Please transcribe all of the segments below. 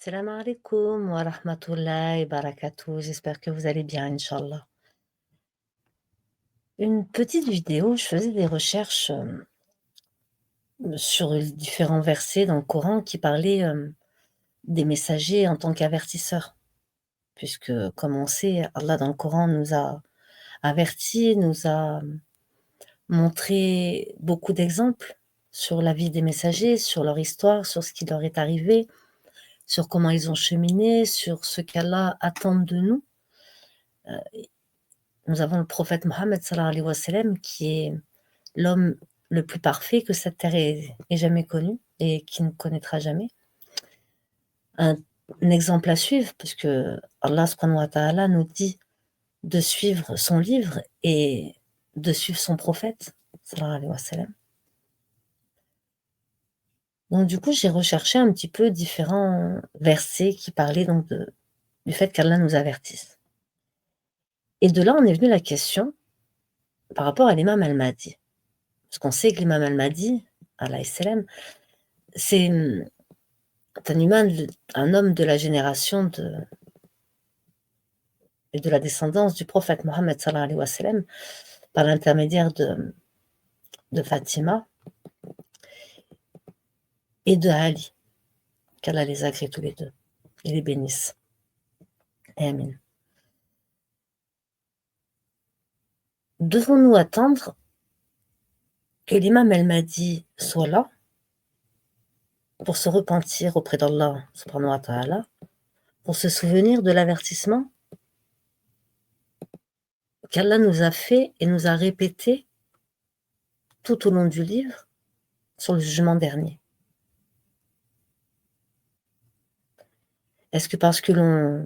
Salam alaikum wa rahmatullahi wa barakatuh. J'espère que vous allez bien, Inch'Allah. Une petite vidéo, je faisais des recherches sur différents versets dans le Coran qui parlaient des messagers en tant qu'avertisseurs. Puisque, comme on sait, Allah dans le Coran nous a avertis, nous a montré beaucoup d'exemples sur la vie des messagers, sur leur histoire, sur ce qui leur est arrivé, sur comment ils ont cheminé, sur ce qu'Allah attend de nous. Nous avons le prophète Mohammed sallallahu alayhi wa sallam qui est l'homme le plus parfait que cette terre ait jamais connu et qui ne connaîtra jamais. Un exemple à suivre, puisque Allah subhanahu wa ta'ala nous dit de suivre son livre et de suivre son prophète sallallahu alayhi wa sallam. Donc du coup, j'ai recherché un petit peu différents versets qui parlaient donc du fait qu'Allah nous avertisse. Et de là, on est venu la question par rapport à l'imam al-Mahdi. Parce qu'on sait que l'imam al-Mahdi, alayhi salam, c'est un homme de la génération et de la descendance du prophète Mohammed sallallahu alayhi wa sallam, par l'intermédiaire de Fatima et de Ali, qu'Allah les agrée tous les deux et les bénisse. Amen. Devons-nous attendre que l'imam al-Mahdi soit là pour se repentir auprès d'Allah subhanahu wa ta'ala, pour se souvenir de l'avertissement qu'Allah nous a fait et nous a répété tout au long du livre sur le jugement dernier? Est-ce que parce que l'on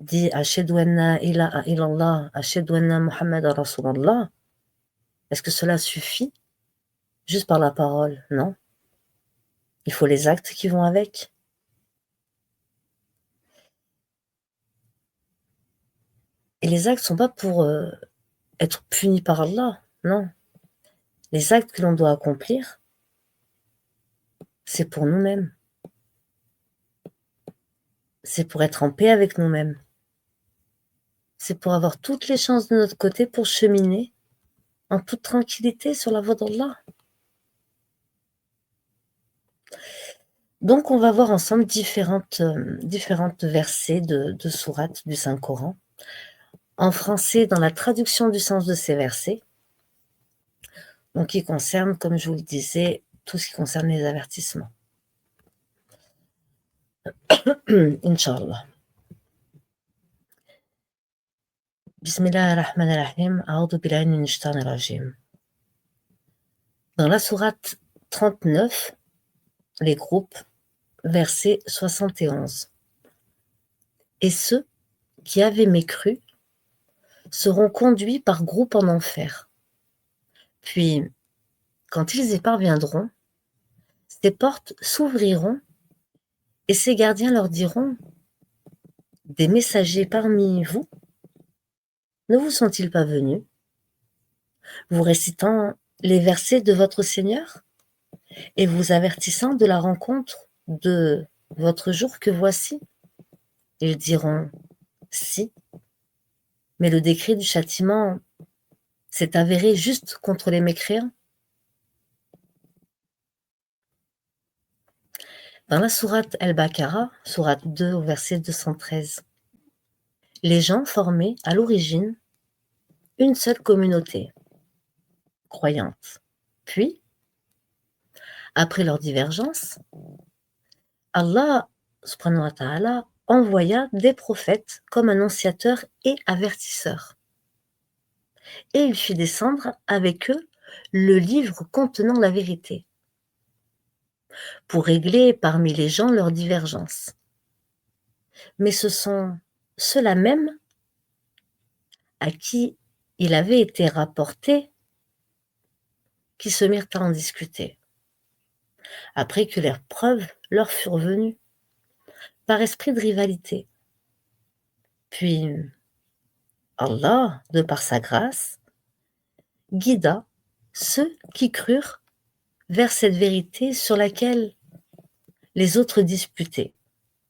dit Ashhadu anna ilaha illallah, Ashhadu anna Muhammadan Rasulullah, est-ce que cela suffit juste par la parole? Non. Il faut les actes qui vont avec. Et les actes ne sont pas pour être punis par Allah, non. Les actes que l'on doit accomplir, c'est pour nous-mêmes. C'est pour être en paix avec nous-mêmes. C'est pour avoir toutes les chances de notre côté pour cheminer en toute tranquillité sur la voie d'Allah. Donc on va voir ensemble différentes versets de sourates du Saint-Coran. En français, dans la traduction du sens de ces versets, donc qui concerne, comme je vous le disais, tout ce qui concerne les avertissements. Inch'Allah. Bismillahirrahmanirrahim. A'udhu billahi minash shaitanir rajim. Dans la sourate 39, les groupes, verset 71. Et ceux qui avaient mécru seront conduits par groupes en enfer. Puis, quand ils y parviendront, ces portes s'ouvriront et ces gardiens leur diront: des messagers parmi vous ne vous sont-ils pas venus, vous récitant les versets de votre Seigneur et vous avertissant de la rencontre de votre jour que voici? Ils diront: si, mais le décret du châtiment s'est avéré juste contre les mécréants. Dans la sourate Al-Baqarah, sourate 2 au verset 213, les gens formaient à l'origine une seule communauté croyante. Puis, après leur divergence, Allah subhanahu wa ta'ala envoya des prophètes comme annonciateurs et avertisseurs. Et il fit descendre avec eux le livre contenant la vérité, pour régler parmi les gens leurs divergences. Mais ce sont ceux-là même à qui il avait été rapporté qui se mirent à en discuter, après que leurs preuves leur furent venues, par esprit de rivalité. Puis Allah, de par sa grâce, guida ceux qui crurent vers cette vérité sur laquelle les autres disputaient,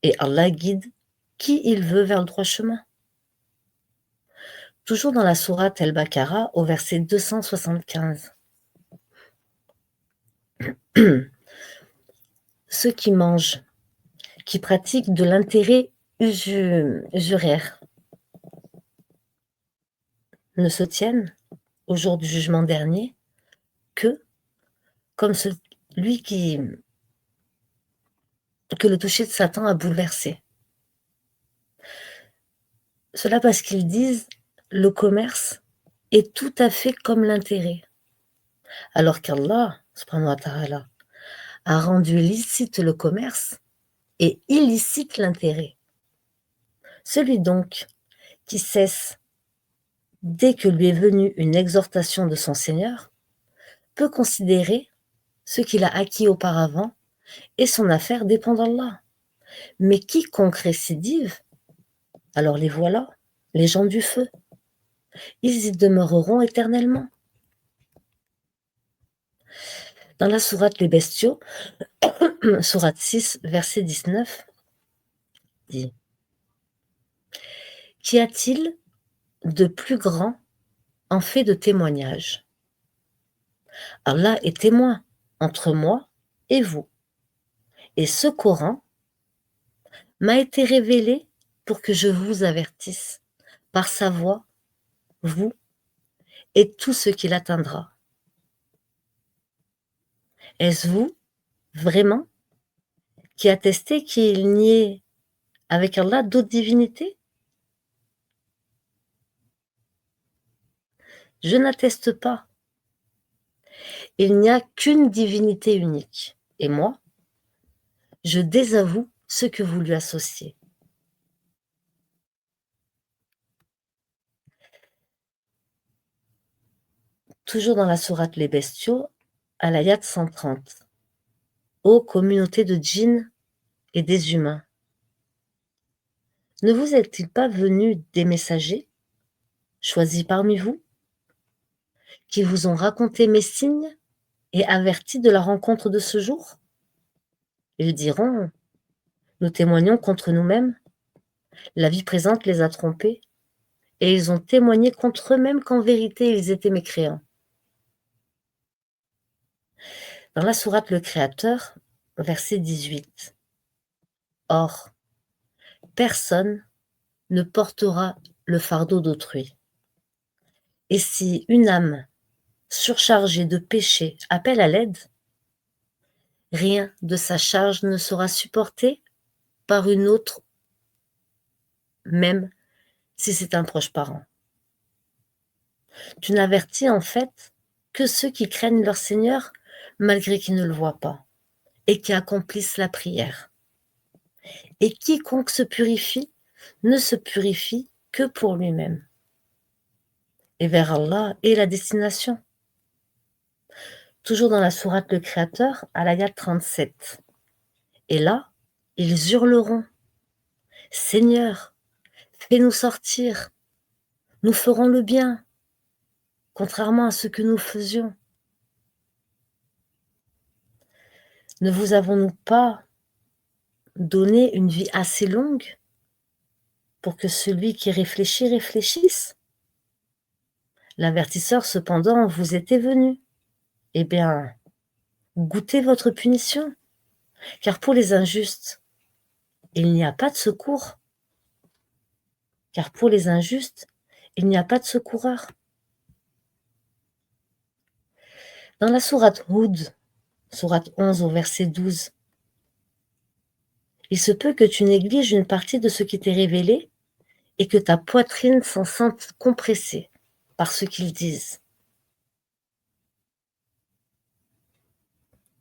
et Allah guide qui il veut vers le droit chemin. Toujours dans la sourate Al-Baqarah, au verset 275. Ceux qui mangent, qui pratiquent de l'intérêt usuraire, ne se tiennent, au jour du jugement dernier, que comme celui que le toucher de Satan a bouleversé. Cela parce qu'ils disent le commerce est tout à fait comme l'intérêt, alors qu'Allah, subhanahu wa ta'ala, a rendu licite le commerce et illicite l'intérêt. Celui donc qui cesse dès que lui est venue une exhortation de son Seigneur peut considérer ce qu'il a acquis auparavant et son affaire dépend d'Allah. Mais quiconque récidive, alors les voilà, les gens du feu. Ils y demeureront éternellement. Dans la sourate Les Bestiaux, sourate 6, verset 19, dit: Qu'y a-t-il de plus grand en fait de témoignage? Allah est témoin entre moi et vous. Et ce Coran m'a été révélé pour que je vous avertisse par sa voix, vous et tout ce qui l'atteindra. Est-ce vous, vraiment, qui attestez qu'il n'y ait avec Allah d'autres divinités? Je n'atteste pas. Il n'y a qu'une divinité unique. Et moi, je désavoue ce que vous lui associez. Toujours dans la sourate Les Bestiaux, à l'ayat 130. Ô communauté de djinns et des humains, ne vous est-il pas venu des messagers, choisis parmi vous, qui vous ont raconté mes signes et averti de la rencontre de ce jour? Ils diront: nous témoignons contre nous-mêmes, la vie présente les a trompés, et ils ont témoigné contre eux-mêmes qu'en vérité ils étaient mécréants. Dans la sourate Le Créateur, verset 18. Or, personne ne portera le fardeau d'autrui. Et si une âme surchargée de péché appelle à l'aide, rien de sa charge ne sera supporté par une autre, même si c'est un proche parent. Tu n'avertis en fait que ceux qui craignent leur Seigneur malgré qu'ils ne le voient pas et qui accomplissent la prière. Et quiconque se purifie ne se purifie que pour lui-même. Et vers Allah est la destination. Toujours dans la sourate Le Créateur, à l'ayat 37. Et là, ils hurleront: Seigneur, fais-nous sortir, nous ferons le bien, contrairement à ce que nous faisions. Ne vous avons-nous pas donné une vie assez longue pour que celui qui réfléchit réfléchisse? L'avertisseur cependant vous était venu. Eh bien, goûtez votre punition, car pour les injustes, il n'y a pas de secours. Car pour les injustes, il n'y a pas de secoureur. Dans la sourate Hud, sourate 11 au verset 12, il se peut que tu négliges une partie de ce qui t'est révélé et que ta poitrine s'en sente compressée par ce qu'ils disent.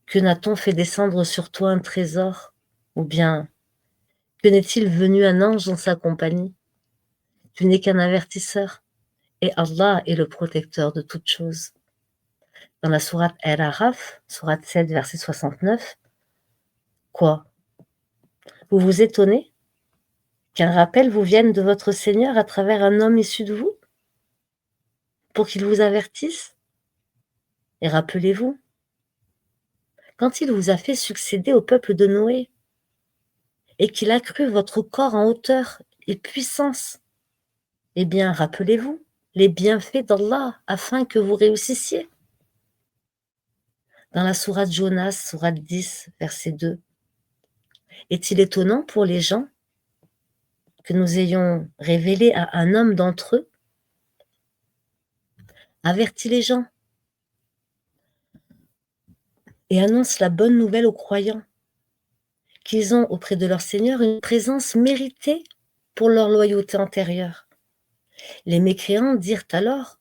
Que n'a-t-on fait descendre sur toi un trésor? Ou bien, que n'est-il venu un ange dans sa compagnie? Tu n'es qu'un avertisseur, et Allah est le protecteur de toutes choses. Dans la sourate Al-Araf, sourate 7, verset 69, quoi? Vous vous étonnez qu'un rappel vous vienne de votre Seigneur à travers un homme issu de vous, pour qu'il vous avertisse? Et rappelez-vous, quand il vous a fait succéder au peuple de Noé, et qu'il accrut votre corps en hauteur et puissance. Eh bien, rappelez-vous les bienfaits d'Allah afin que vous réussissiez. Dans la sourate Jonas, sourate 10, verset 2, est-il étonnant pour les gens que nous ayons révélé à un homme d'entre eux, avertit les gens et annonce la bonne nouvelle aux croyants, qu'ils ont auprès de leur Seigneur une présence méritée pour leur loyauté antérieure. Les mécréants dirent alors: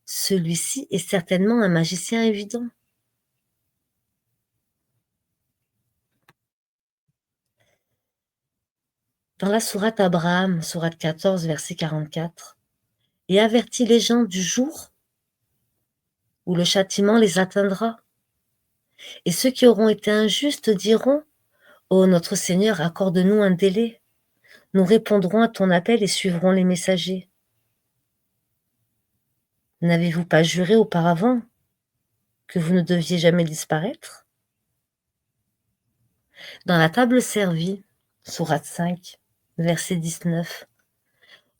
celui-ci est certainement un magicien évident. Dans la sourate Abraham, sourate 14, verset 44, et avertit les gens du jour où le châtiment les atteindra. Et ceux qui auront été injustes diront: ô notre Seigneur, accorde-nous un délai. Nous répondrons à ton appel et suivrons les messagers. N'avez-vous pas juré auparavant que vous ne deviez jamais disparaître? Dans la table servie, sourate 5, verset 19,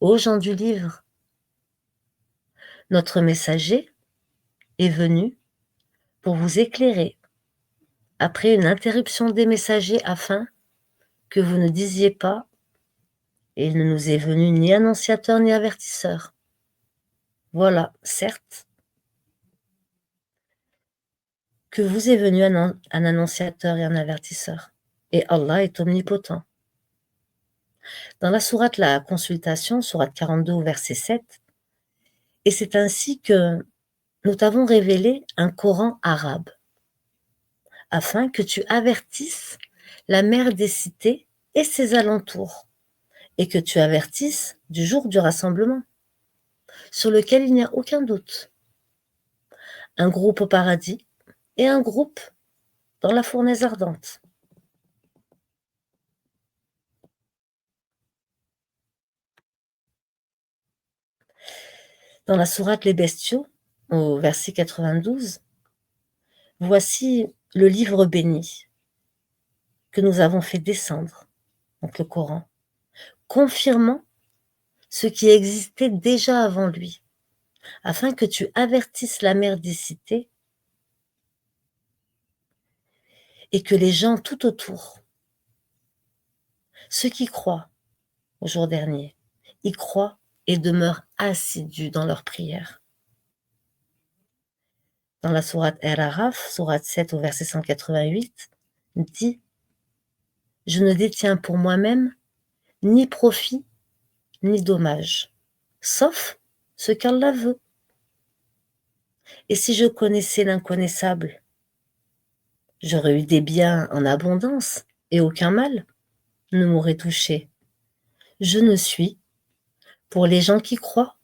ô gens du livre, notre messager est venu pour vous éclairer après une interruption des messagers afin que vous ne disiez pas: il ne nous est venu ni annonciateur ni avertisseur. Voilà, certes, que vous est venu un annonciateur et un avertisseur, et Allah est omnipotent. Dans la sourate La Consultation, sourate 42 au verset 7, et c'est ainsi que nous t'avons révélé un Coran arabe, afin que tu avertisses la mer des cités et ses alentours, et que tu avertisses du jour du rassemblement, sur lequel il n'y a aucun doute. Un groupe au paradis et un groupe dans la fournaise ardente. Dans la sourate Les Bestiaux, au verset 92, voici le livre béni que nous avons fait descendre, donc le Coran, confirmant ce qui existait déjà avant lui, afin que tu avertisses la mer des cités et que les gens tout autour, ceux qui croient au jour dernier, y croient et demeurent assidus dans leurs prières. Dans la sourate Al-Araf, sourate 7 au verset 188, dit: je ne détiens pour moi-même ni profit ni dommage, sauf ce qu'Allah veut. Et si je connaissais l'inconnaissable, j'aurais eu des biens en abondance et aucun mal ne m'aurait touché. Je ne suis, pour les gens qui croient,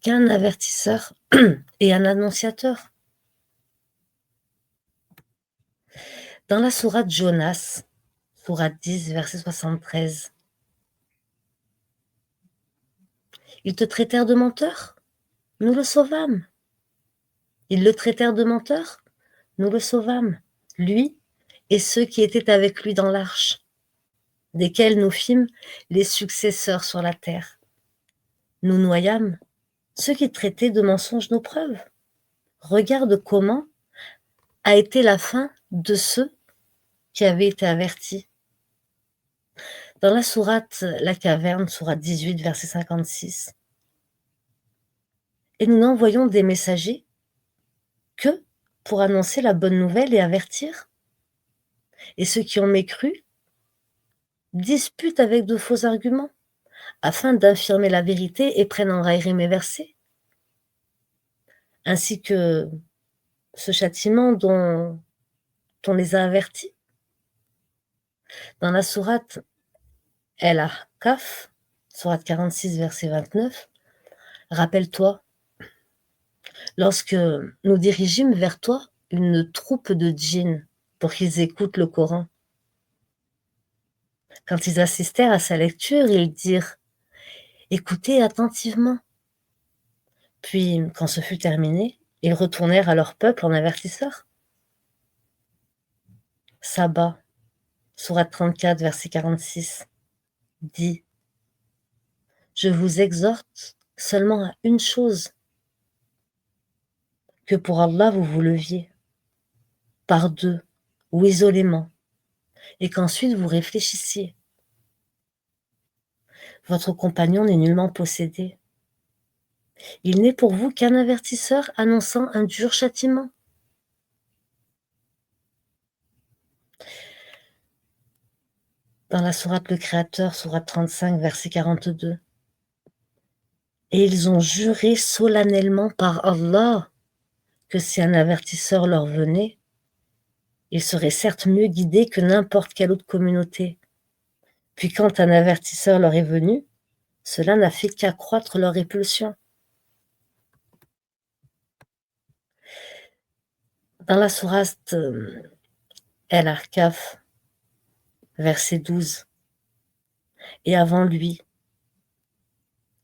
qu'un avertisseur et un annonciateur. Dans la sourate Jonas, sourate 10, verset 73, ils te traitèrent de menteur, nous le sauvâmes. Ils le traitèrent de menteur, nous le sauvâmes, lui et ceux qui étaient avec lui dans l'arche, desquels nous fîmes les successeurs sur la terre. Nous noyâmes ceux qui traitaient de mensonges nos preuves. Regarde comment a été la fin de ceux qui avaient été avertis. Dans la sourate La Caverne, sourate 18, verset 56, et nous n'envoyons des messagers que pour annoncer la bonne nouvelle et avertir. Et ceux qui ont mécru disputent avec de faux arguments, afin d'infirmer la vérité et prennent en raillerie mes versets, ainsi que ce châtiment dont on les a avertis. Dans la sourate El-Ahqaf, sourate 46, verset 29, rappelle-toi, lorsque nous dirigîmes vers toi une troupe de djinns pour qu'ils écoutent le Coran. Quand ils assistèrent à sa lecture, ils dirent: écoutez attentivement. Puis, quand ce fut terminé, ils retournèrent à leur peuple en avertisseurs. Saba, sourate 34, verset 46, dit: Je vous exhorte seulement à une chose, que pour Allah vous vous leviez, par deux ou isolément, et qu'ensuite vous réfléchissiez. Votre compagnon n'est nullement possédé. Il n'est pour vous qu'un avertisseur annonçant un dur châtiment. Dans la sourate Le Créateur, sourate 35, verset 42. Et ils ont juré solennellement par Allah que si un avertisseur leur venait, ils seraient certes mieux guidés que n'importe quelle autre communauté. Puis quand un avertisseur leur est venu, cela n'a fait qu'accroître leur répulsion. Dans la sourate El-Ahqaf, verset 12, et avant lui,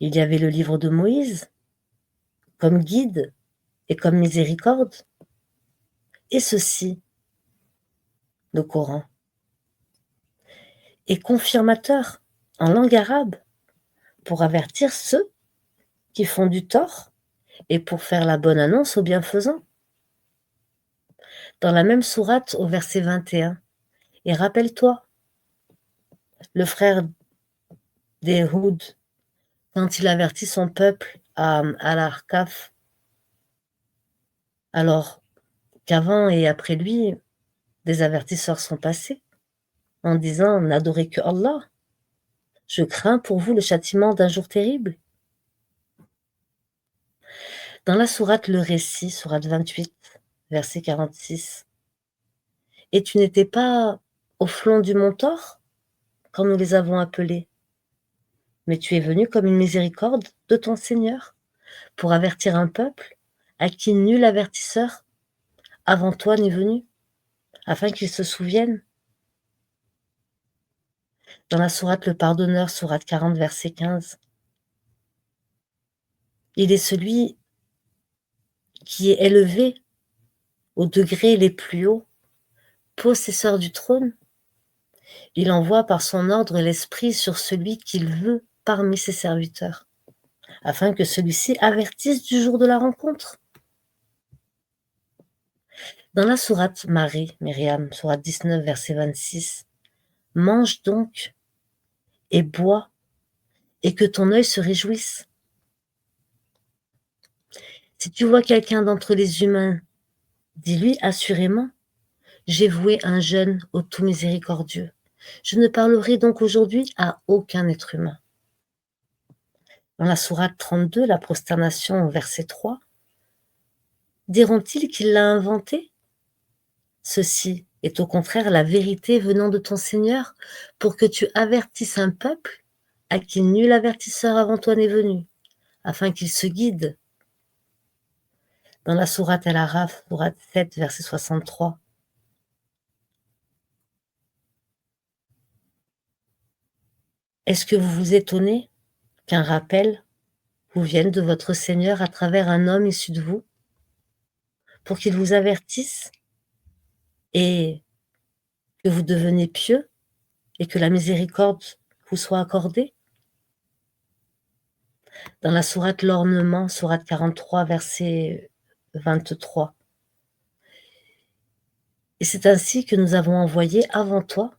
il y avait le livre de Moïse, comme guide et comme miséricorde, et ceci, le Coran, est confirmateur en langue arabe pour avertir ceux qui font du tort et pour faire la bonne annonce aux bienfaisants. Dans la même sourate, au verset 21, et rappelle-toi, le frère d'Éhoud, quand il avertit son peuple à Al-Ahqaf, alors qu'avant et après lui, des avertisseurs sont passés, en disant: N'adorez que Allah, je crains pour vous le châtiment d'un jour terrible. Dans la sourate Le Récit, sourate 28, verset 46, et tu n'étais pas au flanc du mont Thor quand nous les avons appelés, mais tu es venu comme une miséricorde de ton Seigneur pour avertir un peuple à qui nul avertisseur avant toi n'est venu, afin qu'ils se souviennent. Dans la sourate Le Pardonneur, sourate 40, verset 15, il est celui qui est élevé aux degrés les plus hauts, possesseur du trône. Il envoie par son ordre l'Esprit sur celui qu'il veut parmi ses serviteurs, afin que celui-ci avertisse du jour de la rencontre. Dans la sourate Myriam, sourate 19, verset 26, mange donc et bois, et que ton œil se réjouisse. Si tu vois quelqu'un d'entre les humains, dis-lui assurément: j'ai voué un jeûne au tout miséricordieux. Je ne parlerai donc aujourd'hui à aucun être humain. Dans la sourate 32, la prosternation au verset 3, diront-ils qu'il l'a inventé? Ceci est au contraire la vérité venant de ton Seigneur pour que tu avertisses un peuple à qui nul avertisseur avant toi n'est venu, afin qu'il se guide. Dans la sourate Al-Araf, sourate 7, verset 63, est-ce que vous vous étonnez qu'un rappel vous vienne de votre Seigneur à travers un homme issu de vous, pour qu'il vous avertisse et que vous deveniez pieux et que la miséricorde vous soit accordée? Dans la sourate L'Ornement, sourate 43, verset 23, et c'est ainsi que nous avons envoyé avant toi,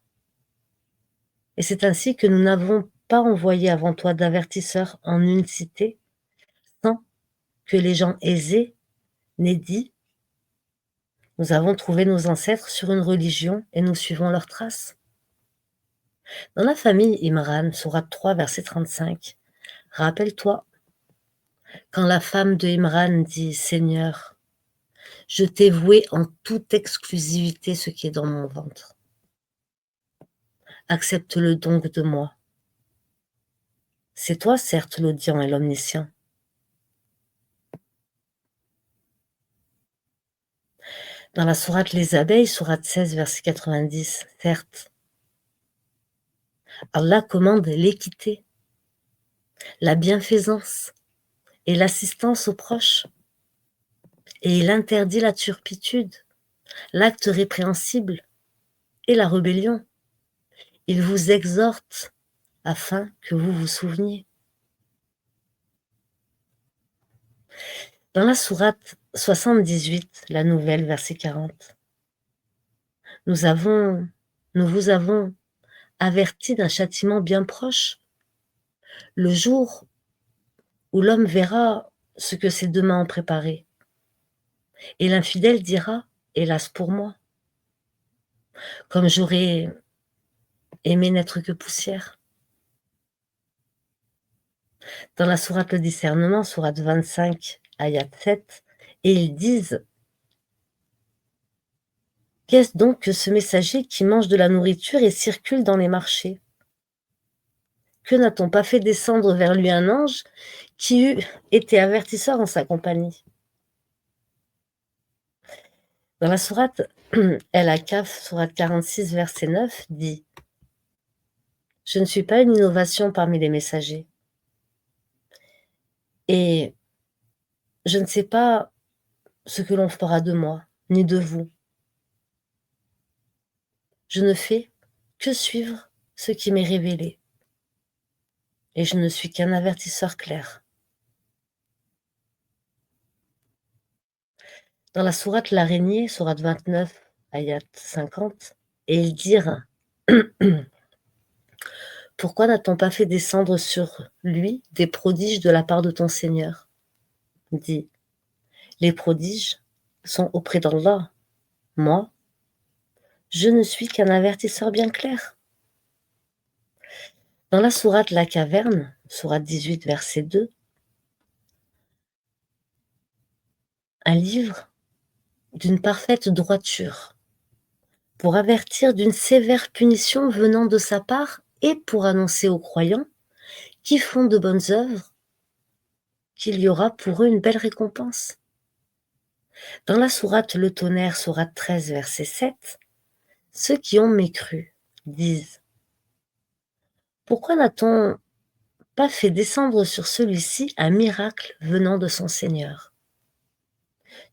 et c'est ainsi que nous n'avons pas envoyé avant toi d'avertisseurs en une cité, sans que les gens aisés n'aient dit: nous avons trouvé nos ancêtres sur une religion et nous suivons leurs traces. Dans la famille Imran, sourate 3, verset 35, rappelle-toi, quand la femme de Imran dit: Seigneur, je t'ai voué en toute exclusivité ce qui est dans mon ventre. Accepte-le donc de moi. C'est toi, certes, l'audient et l'omniscient. Dans la sourate Les Abeilles, sourate 16, verset 90, certes, Allah commande l'équité, la bienfaisance et l'assistance aux proches, et il interdit la turpitude, l'acte répréhensible et la rébellion. Il vous exhorte afin que vous vous souveniez. Dans la sourate 78, la nouvelle, verset 40, nous vous avons averti d'un châtiment bien proche, le jour où l'homme verra ce que ses deux mains ont préparé. Et l'infidèle dira: hélas pour moi, comme j'aurais aimé n'être que poussière. Dans la sourate Le Discernement, sourate 25, ayat 7, et ils disent: qu'est-ce donc que ce messager qui mange de la nourriture et circule dans les marchés? Que n'a-t-on pas fait descendre vers lui un ange qui eût été avertisseur en sa compagnie? Dans la sourate El-Akaf, sourate 46, verset 9, dit: je ne suis pas une innovation parmi les messagers. Et je ne sais pas ce que l'on fera de moi, ni de vous. Je ne fais que suivre ce qui m'est révélé. Et je ne suis qu'un avertisseur clair. Dans la sourate L'araignée, sourate 29, ayat 50, et ils dirent: pourquoi n'a-t-on pas fait descendre sur lui des prodiges de la part de ton Seigneur? Dit: les prodiges sont auprès d'Allah. Moi, je ne suis qu'un avertisseur bien clair. Dans la sourate La Caverne, sourate 18, verset 2, un livre d'une parfaite droiture, pour avertir d'une sévère punition venant de sa part et pour annoncer aux croyants qui font de bonnes œuvres qu'il y aura pour eux une belle récompense. Dans la sourate Le Tonnerre, sourate 13, verset 7, ceux qui ont mécru disent: pourquoi n'a-t-on pas fait descendre sur celui-ci un miracle venant de son Seigneur?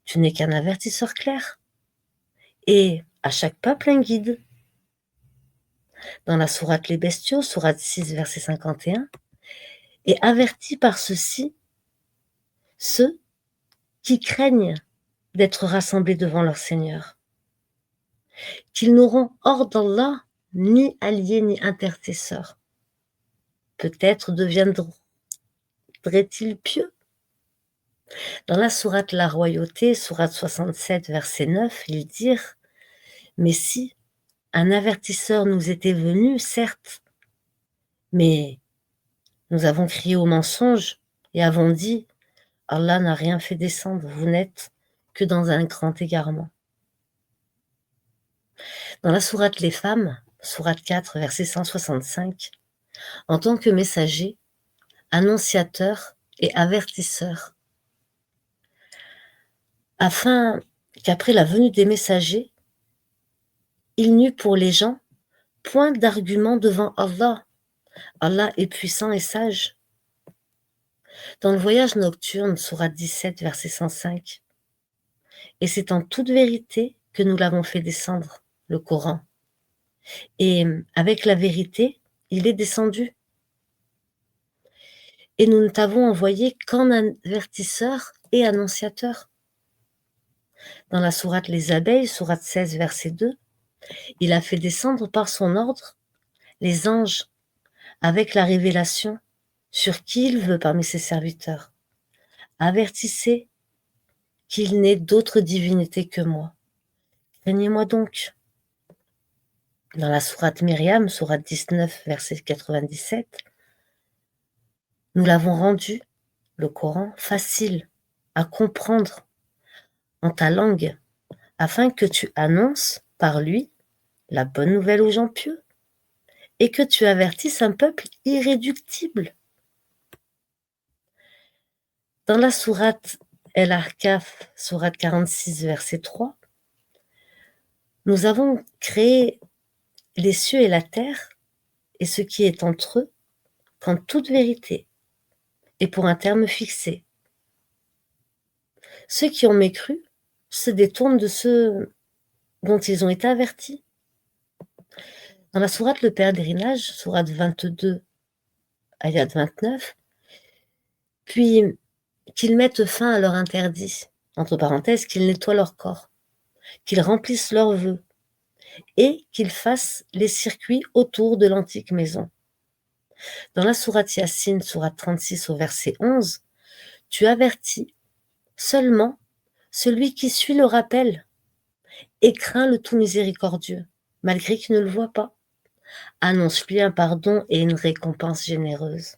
Tu n'es qu'un avertisseur clair, et à chaque peuple un guide. Dans la sourate Les Bestiaux, sourate 6, verset 51, et avertis par ceci ceux qui craignent d'être rassemblés devant leur Seigneur, qu'ils n'auront hors d'Allah ni alliés ni intercesseurs. Peut-être deviendraient-ils pieux. Dans la sourate La Royauté, sourate 67, verset 9, ils dirent: mais si un avertisseur nous était venu, certes, mais nous avons crié au mensonge et avons dit: Allah n'a rien fait descendre, vous n'êtes que dans un grand égarement. Dans la sourate Les Femmes, sourate 4, verset 165, en tant que messager, annonciateur et avertisseur, afin qu'après la venue des messagers, il n'y eût pour les gens point d'argument devant Allah. Allah est puissant et sage. Dans le voyage nocturne, sourate 17, verset 105, et c'est en toute vérité que nous l'avons fait descendre, le Coran. Et avec la vérité, il est descendu. Et nous ne t'avons envoyé qu'en avertisseur et annonciateur. Dans la sourate Les Abeilles, sourate 16, verset 2, il a fait descendre par son ordre les anges avec la révélation sur qui il veut parmi ses serviteurs. Avertissez qu'il n'est d'autre divinité que moi. Craignez-moi donc. Dans la sourate Myriam, sourate 19, verset 97, nous l'avons rendu, le Coran, facile à comprendre en ta langue, afin que tu annonces par lui la bonne nouvelle aux gens pieux et que tu avertisses un peuple irréductible. Dans la sourate El-Ahkaf, sourate 46, verset 3, nous avons créé les cieux et la terre et ce qui est entre eux qu'en toute vérité et pour un terme fixé. Ceux qui ont mécru se détournent de ceux dont ils ont été avertis. Dans la sourate Le Pèlerinage, sourate 22, ayat 29, puis qu'ils mettent fin à leur interdit, entre parenthèses, qu'ils nettoient leur corps, qu'ils remplissent leurs vœux et qu'ils fassent les circuits autour de l'antique maison. Dans la sourate Yassine, sourate 36 au verset 11, tu avertis seulement celui qui suit le rappel et craint le tout miséricordieux, malgré qu'il ne le voit pas. Annonce-lui un pardon et une récompense généreuse.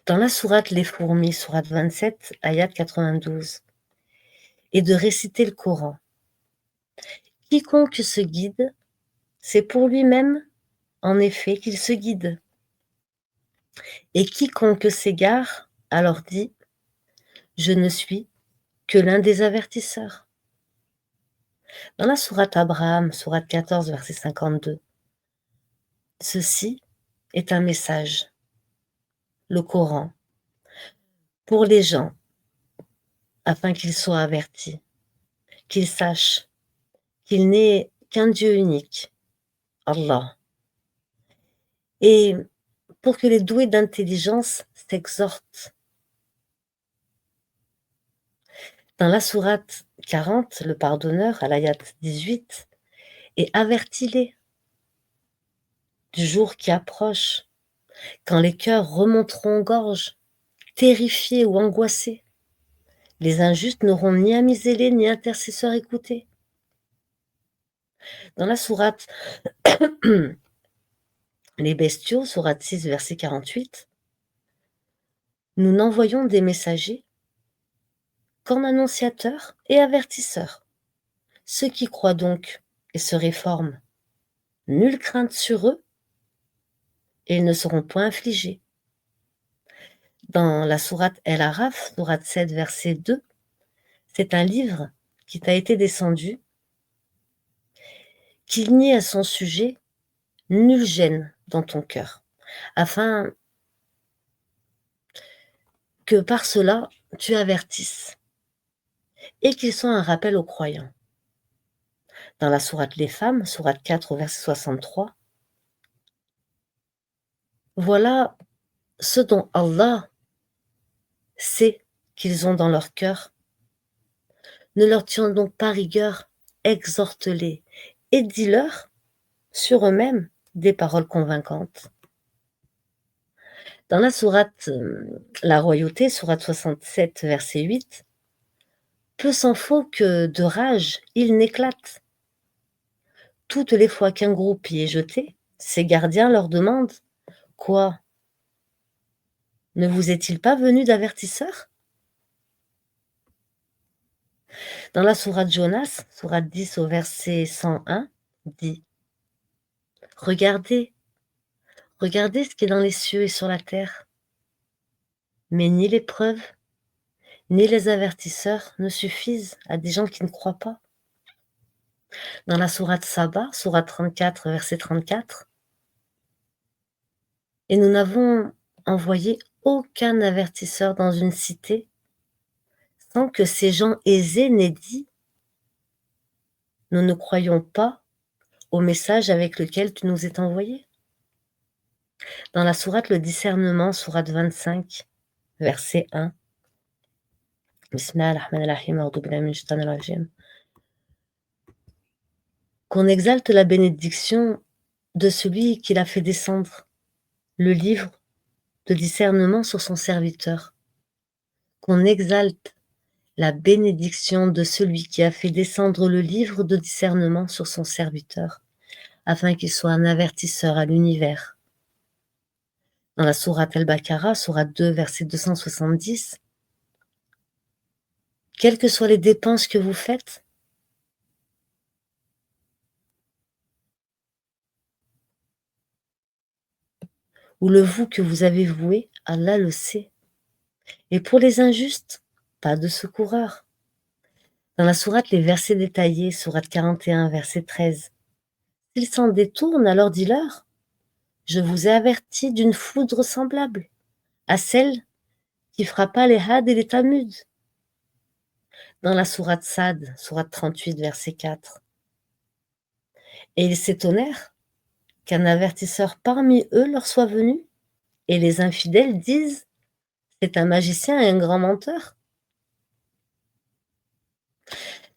Dans la sourate Les Fourmis, sourate 27, ayat 92, et de réciter le Coran. Quiconque se guide, c'est pour lui-même, en effet, qu'il se guide. Et quiconque s'égare, alors dit, je ne suis que l'un des avertisseurs. Dans la sourate Abraham, sourate 14, verset 52, ceci est un message, le Coran, pour les gens, afin qu'ils soient avertis, qu'ils sachent qu'il n'est qu'un Dieu unique, Allah, et pour que les doués d'intelligence s'exhortent. Dans la sourate 40, le pardonneur, à l'ayat 18, et avertis-les du jour qui approche, quand les cœurs remonteront gorge, terrifiés ou angoissés. Les injustes n'auront ni amis zélés ni intercesseurs écoutés. Dans la sourate Les bestiaux, sourate 6, verset 48, nous n'envoyons des messagers qu'en annonciateurs et avertisseurs. Ceux qui croient donc et se réforment, nulle crainte sur eux, et ils ne seront point affligés. Dans la sourate El Araf, sourate 7, verset 2, c'est un livre qui t'a été descendu, qu'il n'y ait à son sujet nulle gêne dans ton cœur, afin que par cela tu avertisses, et qu'il soit un rappel aux croyants. Dans la sourate Les Femmes, sourate 4, verset 63, voilà ce dont Allah sait qu'ils ont dans leur cœur. Ne leur tiens donc pas rigueur, exhorte-les et dis-leur sur eux-mêmes des paroles convaincantes. Dans la sourate La Royauté, sourate 67, verset 8, peu s'en faut que de rage il n'éclate. Toutes les fois qu'un groupe y est jeté, ses gardiens leur demandent « Quoi ? Ne vous est-il pas venu d'avertisseur ?» Dans la sourate Jonas, sourate 10 au verset 101, dit « Regardez, regardez ce qui est dans les cieux et sur la terre. Mais ni les preuves, ni les avertisseurs ne suffisent à des gens qui ne croient pas. » Dans la sourate Saba, sourate 34, verset 34, « Et nous n'avons envoyé aucun avertisseur dans une cité sans que ces gens aisés n'aient dit « Nous ne croyons pas au message avec lequel tu nous es envoyé. » Dans la sourate Le Discernement, sourate 25, verset 1, qu'on exalte la bénédiction de celui qui l'a fait descendre, le livre de discernement sur son serviteur. Qu'on exalte la bénédiction de celui qui a fait descendre le livre de discernement sur son serviteur, afin qu'il soit un avertisseur à l'univers. Dans la sourate Al-Baqarah, sourate 2, verset 270, quelles que soient les dépenses que vous faites, ou le vous que vous avez voué, Allah le sait. Et pour les injustes, pas de secoureur. Dans la sourate Les versets détaillés, sourate 41, verset 13, s'ils s'en détournent, alors dis-leur, je vous ai averti d'une foudre semblable à celle qui frappa les Had et les Tamud. Dans la sourate Sad, sourate 38, verset 4. Et ils s'étonnèrent qu'un avertisseur parmi eux leur soit venu, et les infidèles disent: c'est un magicien et un grand menteur.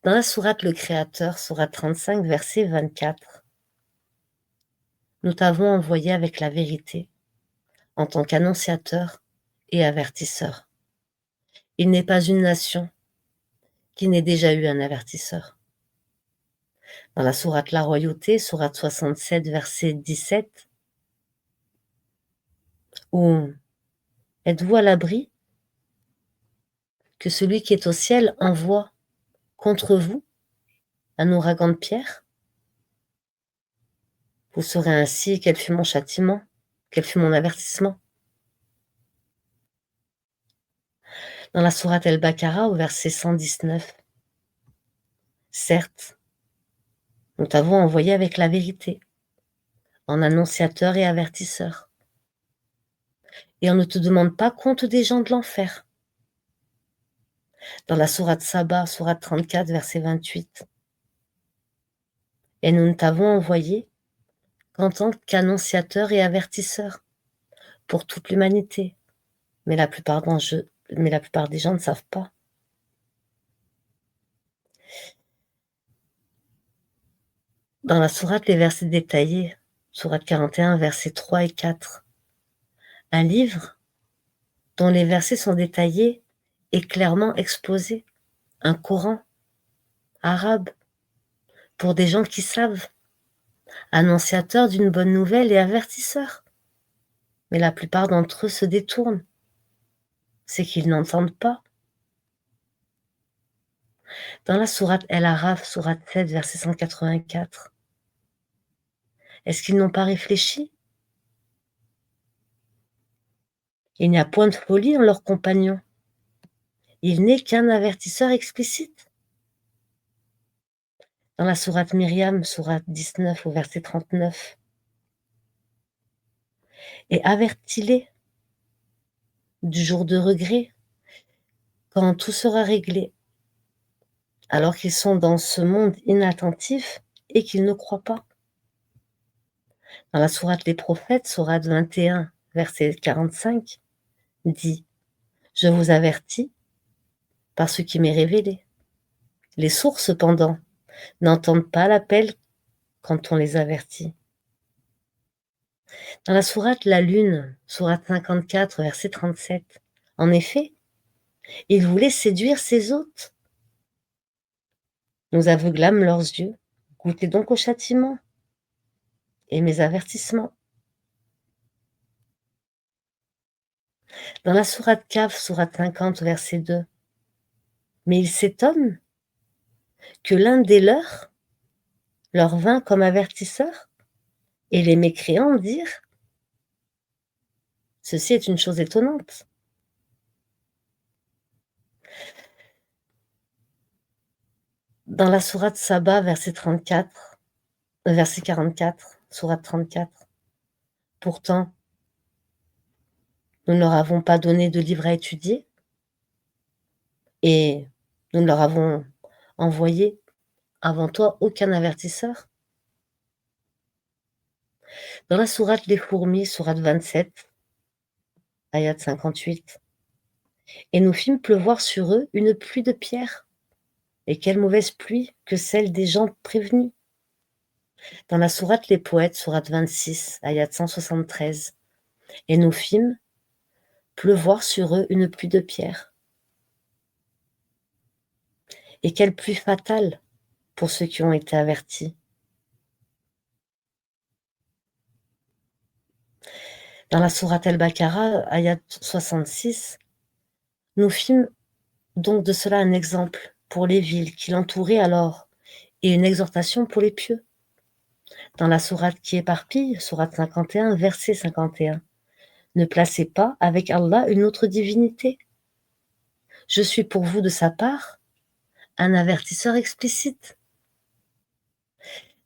Dans la sourate Le Créateur, sourate 35, verset 24. Nous t'avons envoyé avec la vérité, en tant qu'annonciateur et avertisseur. Il n'est pas une nation qui n'ait déjà eu un avertisseur. Dans la sourate La Royauté, sourate 67, verset 17, où êtes-vous à l'abri que celui qui est au ciel envoie contre vous un ouragan de pierre? Vous saurez ainsi quel fut mon châtiment, quel fut mon avertissement. Dans la sourate El-Baqara, au verset 119, certes, nous t'avons envoyé avec la vérité, en annonciateur et avertisseur. Et on ne te demande pas compte des gens de l'enfer. Dans la sourate Saba, sourate 34, verset 28. Et nous ne t'avons envoyé qu'en tant qu'annonciateur et avertisseur pour toute l'humanité. Mais la plupart des gens ne savent pas. Dans la sourate Les versets détaillés, sourate 41, versets 3 et 4, un livre dont les versets sont détaillés et clairement exposés, un Coran arabe pour des gens qui savent, annonciateur d'une bonne nouvelle et avertisseur. Mais la plupart d'entre eux se détournent. C'est qu'ils n'entendent pas. Dans la sourate El-Araf, sourate 7, verset 184, est-ce qu'ils n'ont pas réfléchi? Il n'y a point de folie en leurs compagnons. Il n'est qu'un avertisseur explicite. Dans la sourate Myriam, sourate 19, au verset 39, et avertis-les du jour de regret, quand tout sera réglé, alors qu'ils sont dans ce monde inattentif et qu'ils ne croient pas. Dans la sourate Les Prophètes, sourate 21, verset 45, dit: je vous avertis par ce qui m'est révélé. Les sourds, cependant, n'entendent pas l'appel quand on les avertit. Dans la sourate La Lune, sourate 54, verset 37, en effet, ils voulaient séduire ses hôtes. Nous aveuglâmes leurs yeux. Goûtez donc au châtiment et mes avertissements. Dans la sourate Kaf, sourate 50, verset 2, mais ils s'étonnent que l'un des leurs leur vint comme avertisseur, et les mécréants dirent: ceci est une chose étonnante. Dans la sourate Saba, verset 44, sourate 34, pourtant, nous ne leur avons pas donné de livre à étudier, et nous ne leur avons envoyé avant toi aucun avertisseur. Dans la sourate Les Fourmis, sourate 27, ayat 58, et nous fîmes pleuvoir sur eux une pluie de pierres. Et quelle mauvaise pluie que celle des gens prévenus. Dans la sourate Les Poètes, sourate 26, ayat 173, et nous fîmes pleuvoir sur eux une pluie de pierres. Et quelle pluie fatale pour ceux qui ont été avertis. Dans la sourate El-Baqara, ayat 66, nous fîmes donc de cela un exemple pour les villes qui l'entouraient alors, et une exhortation pour les pieux. Dans la sourate qui éparpille, sourate 51, verset 51, ne placez pas avec Allah une autre divinité. Je suis pour vous de sa part un avertisseur explicite.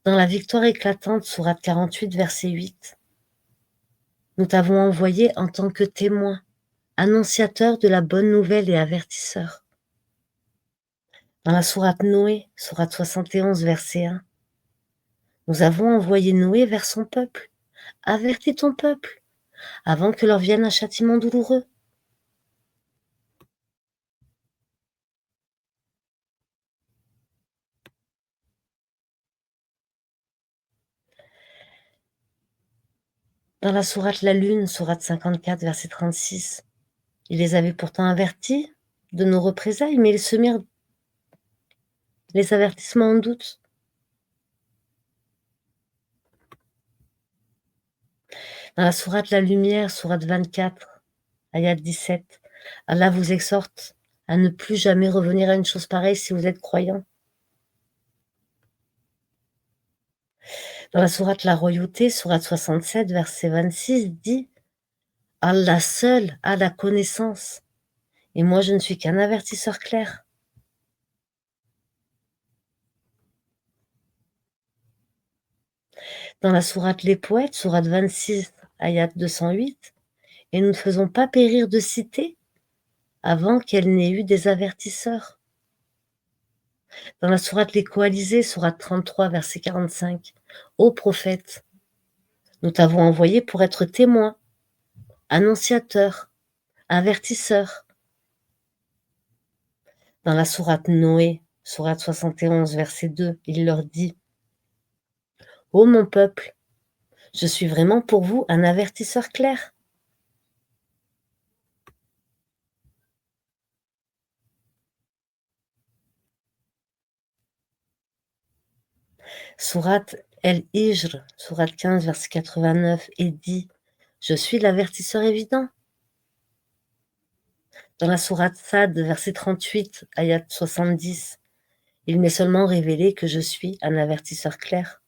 Dans la victoire éclatante, sourate 48, verset 8, nous t'avons envoyé en tant que témoin, annonciateur de la bonne nouvelle et avertisseur. Dans la sourate Noé, sourate 71, verset 1, nous avons envoyé Noé vers son peuple. Avertis ton peuple avant que leur vienne un châtiment douloureux. Dans la sourate La Lune, sourate 54, verset 36, il les avait pourtant avertis de nos représailles, mais ils se mirent les avertissements en doute. Dans la sourate La Lumière, sourate 24, ayat 17, Allah vous exhorte à ne plus jamais revenir à une chose pareille si vous êtes croyant. Dans la sourate La Royauté, sourate 67, verset 26, dit « Allah seul a la connaissance, et moi je ne suis qu'un avertisseur clair. » Dans la sourate Les Poètes, sourate 26, ayat 208, « Et nous ne faisons pas périr de cité avant qu'elle n'ait eu des avertisseurs. » Dans la sourate Les Coalisés, sourate 33, verset 45, « Ô prophète, nous t'avons envoyé pour être témoin, annonciateur, avertisseur. » Dans la sourate Noé, sourate 71, verset 2, il leur dit « Ô mon peuple, je suis vraiment pour vous un avertisseur clair. » Sourate El-Hijr, sourate 15, verset 89, et dit « Je suis l'avertisseur évident. » Dans la sourate Sad, verset 38, ayat 70, il m'est seulement révélé que je suis un avertisseur clair.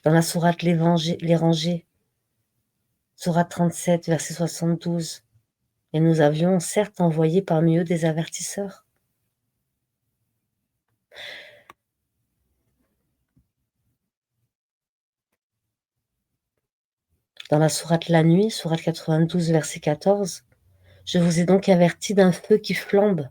Dans la sourate Les Rangées, sourate 37, verset 72, et nous avions certes envoyé parmi eux des avertisseurs. Dans la sourate La Nuit, sourate 92, verset 14, je vous ai donc averti d'un feu qui flambe.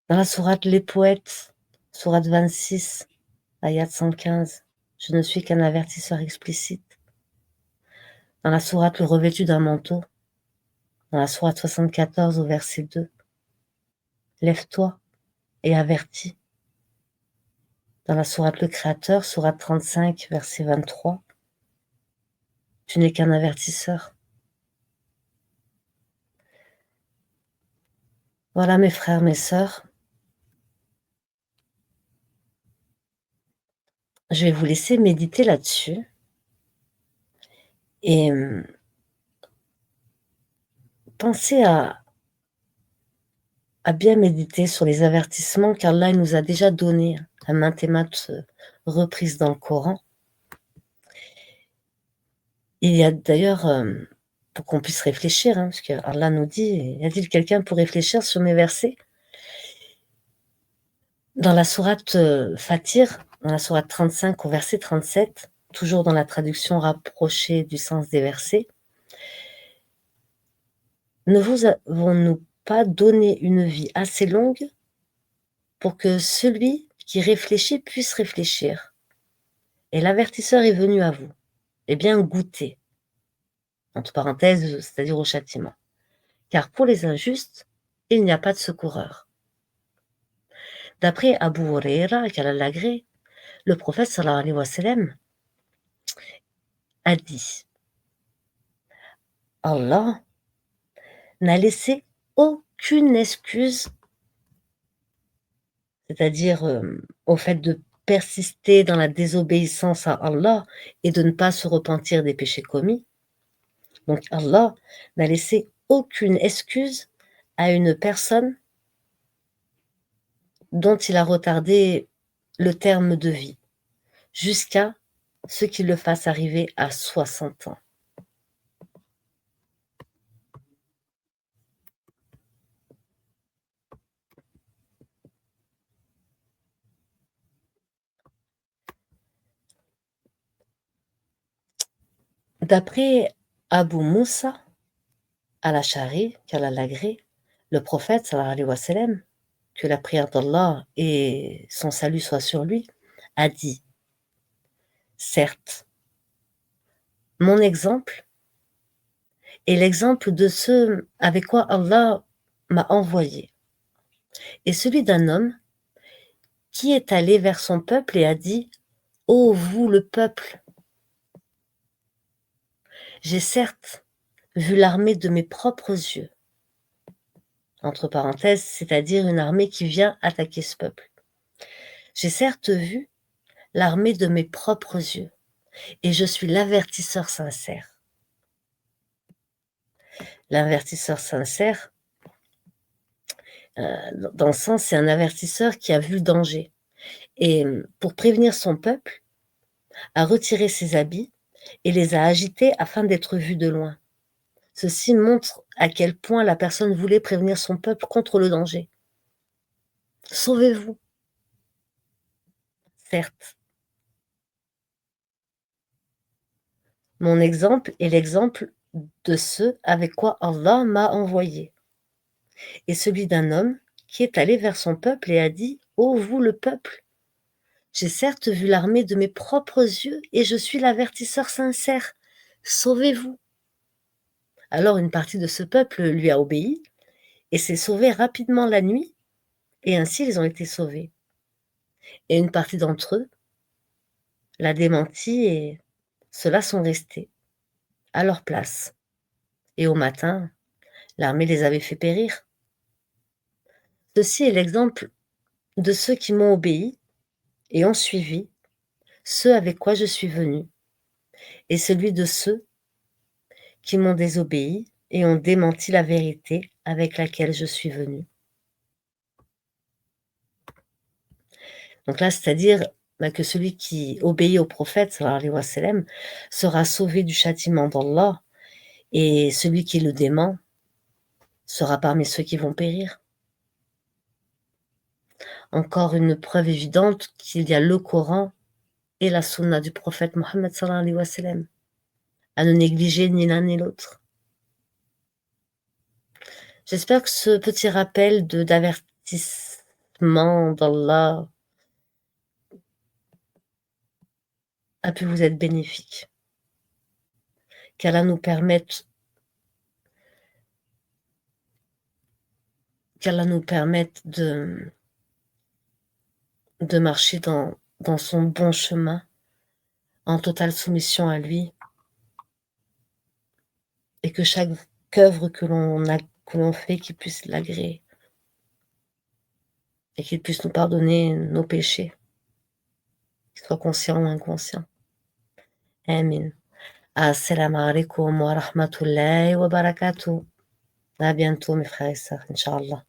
Dans la sourate Les Poètes, sourate 26, ayat 115, je ne suis qu'un avertisseur explicite. Dans la sourate Le revêtu d'un manteau, dans la sourate 74 au verset 2, lève-toi et avertis. Dans la sourate Le Créateur, sourate 35, verset 23, tu n'es qu'un avertisseur. Voilà mes frères, mes sœurs, je vais vous laisser méditer là-dessus et pensez à bien méditer sur les avertissements qu'Allah nous a déjà donnés à maintes et maintes reprises dans le Coran. Il y a d'ailleurs, pour qu'on puisse réfléchir, parce qu'Allah nous dit, y a-t-il quelqu'un pour réfléchir sur mes versets? Dans la sourate Fatir, dans la sourate 35 au verset 37, toujours dans la traduction rapprochée du sens des versets, ne vous avons-nous pas donné une vie assez longue pour que celui qui réfléchit puisse réfléchir? Et l'avertisseur est venu à vous. Eh bien, goûtez, entre parenthèses, c'est-à-dire au châtiment. Car pour les injustes, il n'y a pas de secoureur. D'après Abu Huraira, qu'Allah l'agrée, le prophète sallallahu alayhi wa sallam a dit « Allah n'a laissé aucune excuse, c'est-à-dire au fait de persister dans la désobéissance à Allah et de ne pas se repentir des péchés commis. Donc Allah n'a laissé aucune excuse à une personne dont il a retardé le terme de vie, jusqu'à ce qu'il le fasse arriver à 60 ans. » D'après Abu Moussa al-Ash'ari, qu'Allah l'agrée, le prophète, sallallahu alayhi wa sallam, que la prière d'Allah et son salut soient sur lui, a dit: certes, mon exemple est l'exemple de ceux avec quoi Allah m'a envoyé, et celui d'un homme qui est allé vers son peuple et a dit: ô vous le peuple, j'ai certes vu l'armée de mes propres yeux, entre parenthèses, c'est-à-dire une armée qui vient attaquer ce peuple. J'ai certes vu l'armée de mes propres yeux, et je suis l'avertisseur sincère. L'avertisseur sincère, dans le sens, c'est un avertisseur qui a vu le danger. Et pour prévenir son peuple, a retiré ses habits et les a agités afin d'être vu de loin. Ceci montre à quel point la personne voulait prévenir son peuple contre le danger. Sauvez-vous, certes. Mon exemple est l'exemple de ceux avec quoi Allah m'a envoyé, et celui d'un homme qui est allé vers son peuple et a dit: ô vous le peuple, j'ai certes vu l'armée de mes propres yeux et je suis l'avertisseur sincère. Sauvez-vous. Alors une partie de ce peuple lui a obéi et s'est sauvée rapidement la nuit, et ainsi ils ont été sauvés. Et une partie d'entre eux l'a démenti et ceux-là sont restés à leur place. Et au matin, l'armée les avait fait périr. Ceci est l'exemple de ceux qui m'ont obéi et ont suivi ceux avec quoi je suis venu, et celui de ceux qui m'ont désobéi et ont démenti la vérité avec laquelle je suis venu. Donc là, c'est-à-dire que celui qui obéit au prophète, sallallahu alayhi wa sallam, sera sauvé du châtiment d'Allah, et celui qui le dément sera parmi ceux qui vont périr. Encore une preuve évidente qu'il y a le Coran et la sunna du prophète Mohammed sallallahu alayhi wa sallam, à ne négliger ni l'un ni l'autre. J'espère que ce petit rappel d'avertissement d'Allah a pu vous être bénéfique. Qu'Allah nous permette de marcher dans son bon chemin, en totale soumission à lui, et que chaque œuvre que l'on fait, qu'il puisse l'agréer, et qu'il puisse nous pardonner nos péchés, qu'ils soient conscients ou inconscients. Amin. Assalamu alaikum wa rahmatullahi wa barakatuh. À bientôt mes frères et sœurs, Inch'Allah.